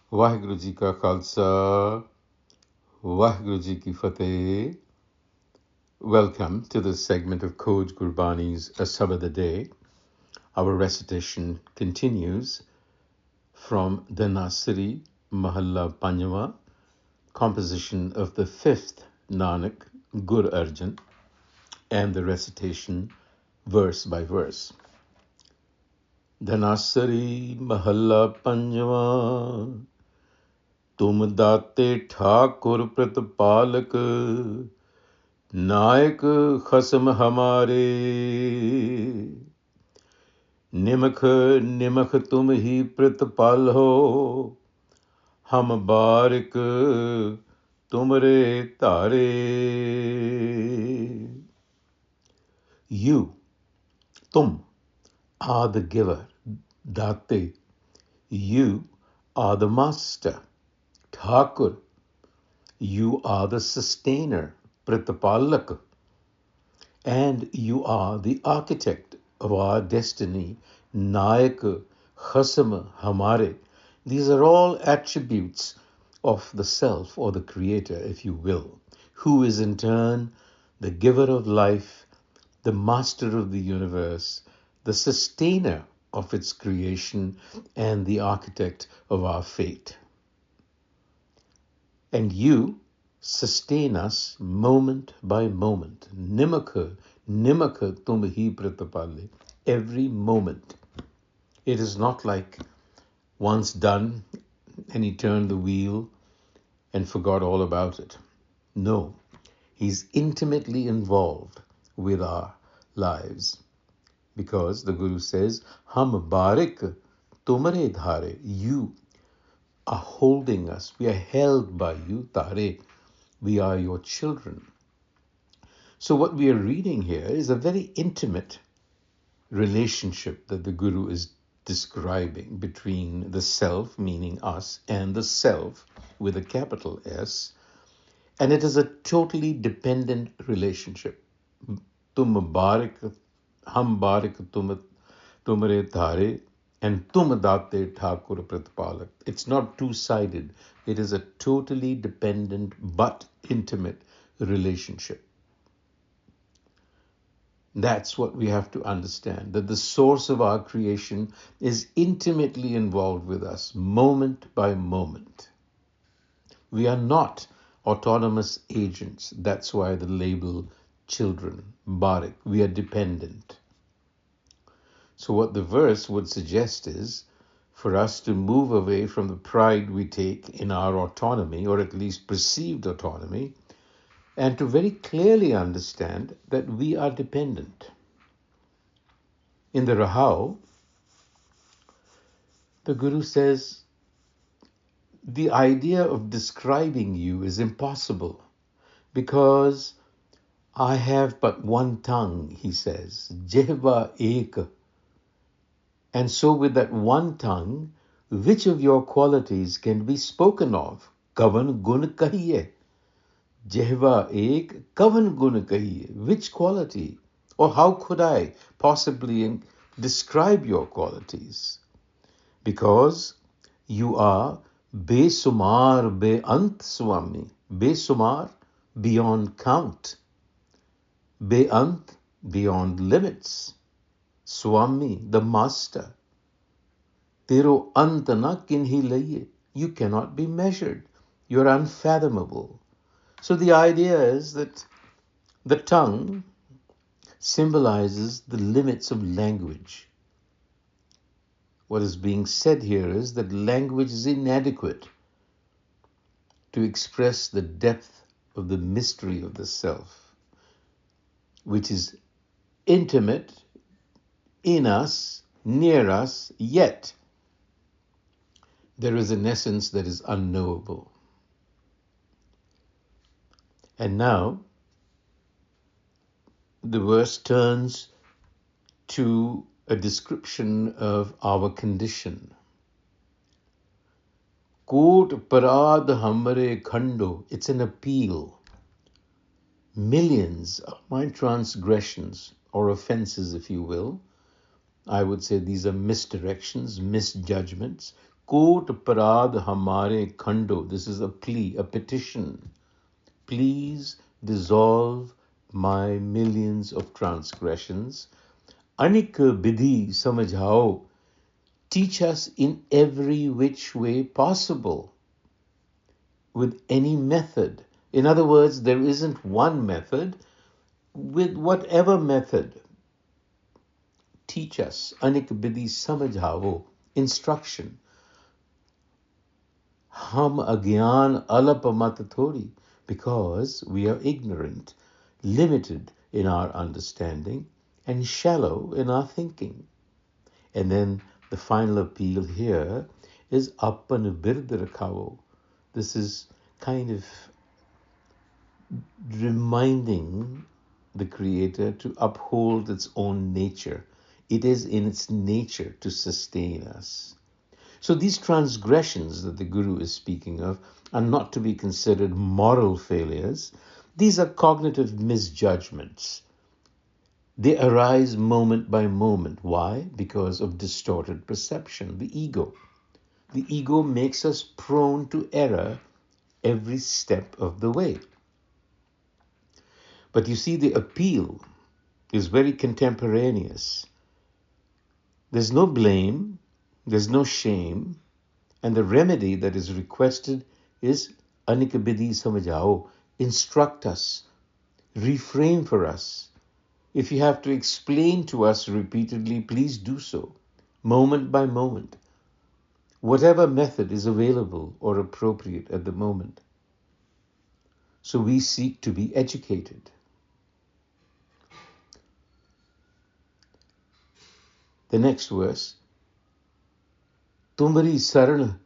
Vaheguru Ji Ka Khalsa, Vaheguru Ji Ki Fateh. Welcome to this segment of Code Gurbani's a-sabad-a-day. Our recitation continues from the Nasiri Mahalla Panjwa, composition of the fifth Nanak, Gur Arjan, and the recitation verse by verse. Dhanasari Mahalla Panjwa, तुम दाते ठाकुर प्रतपालक, नायक खसम हमारे, निमख निमख तुम ही प्रतिपाल हो, हम बारिक तुमरे तारे. You, tum, are the giver, date. You are the master, Thakur. You are the sustainer, Pratipalak. And you are the architect of our destiny, Nayak, Khasam, Hamare. These are all attributes of the self or the creator, if you will, who is in turn the giver of life, the master of the universe, the sustainer of its creation, and the architect of our fate. And you sustain us moment by moment. Nimakha, nimakha tum hi pratapale. Every moment. It is not like once done and he turned the wheel and forgot all about it. No, he's intimately involved with our lives. Because the Guru says, Ham barik tumare dhare. You are holding us. We are held by you, Tare. We are your children. So what we are reading here is a very intimate relationship that the Guru is describing between the self, meaning us, and the self with a capital S. And it is a totally dependent relationship. Tum barik, ham barik tumare thare, and tum date Thakur Pratipalak. It's not two-sided. It is a totally dependent but intimate relationship. That's what we have to understand, that the source of our creation is intimately involved with us, moment by moment. We are not autonomous agents. That's why the label children, barik. We are dependent. So what the verse would suggest is for us to move away from the pride we take in our autonomy, or at least perceived autonomy, and to very clearly understand that we are dependent. In the Rahau, the Guru says, the idea of describing you is impossible because I have but one tongue, he says, Jehva ek. And so with that one tongue, which of your qualities can be spoken of? Kavan gun kahiye. Jehva ek, kavan gun kahiye. Which quality? Or how could I possibly describe your qualities? Because you are besumar beant Swami. Besumar, beyond count. Beant, beyond limits. Swami, the master. Tero ant na kinhi laye. You cannot be measured. You're unfathomable. So the idea is that the tongue symbolizes the limits of language. What is being said here is that language is inadequate to express the depth of the mystery of the self, which is intimate, in us, near us, yet there is an essence that is unknowable. And now the verse turns to a description of our condition. Kot parad hamare khando. It's an appeal. Millions of my transgressions or offenses, if you will. I would say these are misdirections, misjudgments. Kot parad hamare khando. This is a plea, a petition. Please dissolve my millions of transgressions. Anik bidhi samajhao. Teach us in every which way possible, with any method. In other words, there isn't one method. With whatever method, teach us. Anik bidhi samajhao. Instruction. Hum agyan alapamat thodi. Because we are ignorant, limited in our understanding, and shallow in our thinking. And then the final appeal here is appan bird rakhao. This is kind of reminding the Creator to uphold its own nature. It is in its nature to sustain us. So these transgressions that the Guru is speaking of are not to be considered moral failures. These are cognitive misjudgments. They arise moment by moment. Why? Because of distorted perception, the ego. The ego makes us prone to error every step of the way. But you see, the appeal is very contemporaneous. There's no blame, there's no shame, and the remedy that is requested is anikabidi samajao. Instruct us, refrain for us. If you have to explain to us repeatedly, please do so, moment by moment, whatever method is available or appropriate at the moment. So we seek to be educated. The next verse, Tumri saran,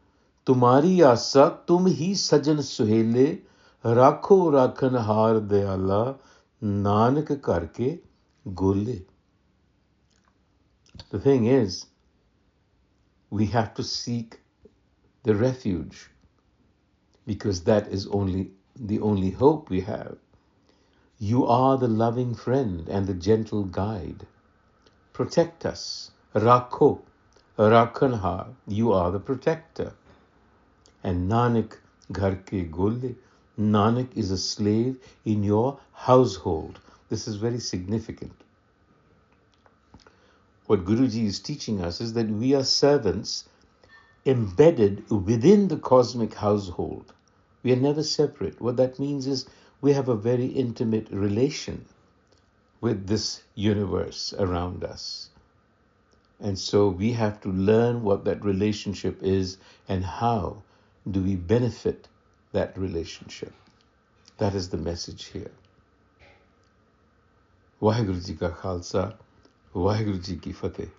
tumari asa, tum hi sajan suhele, rakho rakhan har dayala, nanak karke gole. The thing is, we have to seek the refuge, because that is the only hope we have. You are the loving friend and the gentle guide. Protect us. Rakho, rakhanhar. You are the protector. And Nanak ghar ke gole. Nanak is a slave in your household. This is very significant. What Guruji is teaching us is that we are servants embedded within the cosmic household. We are never separate. What that means is we have a very intimate relation with this universe around us. And so we have to learn what that relationship is and how do we benefit that relationship. That is the message here. Vaheguru Ji Ka Khalsa, Vaheguru Ji Ki Fateh.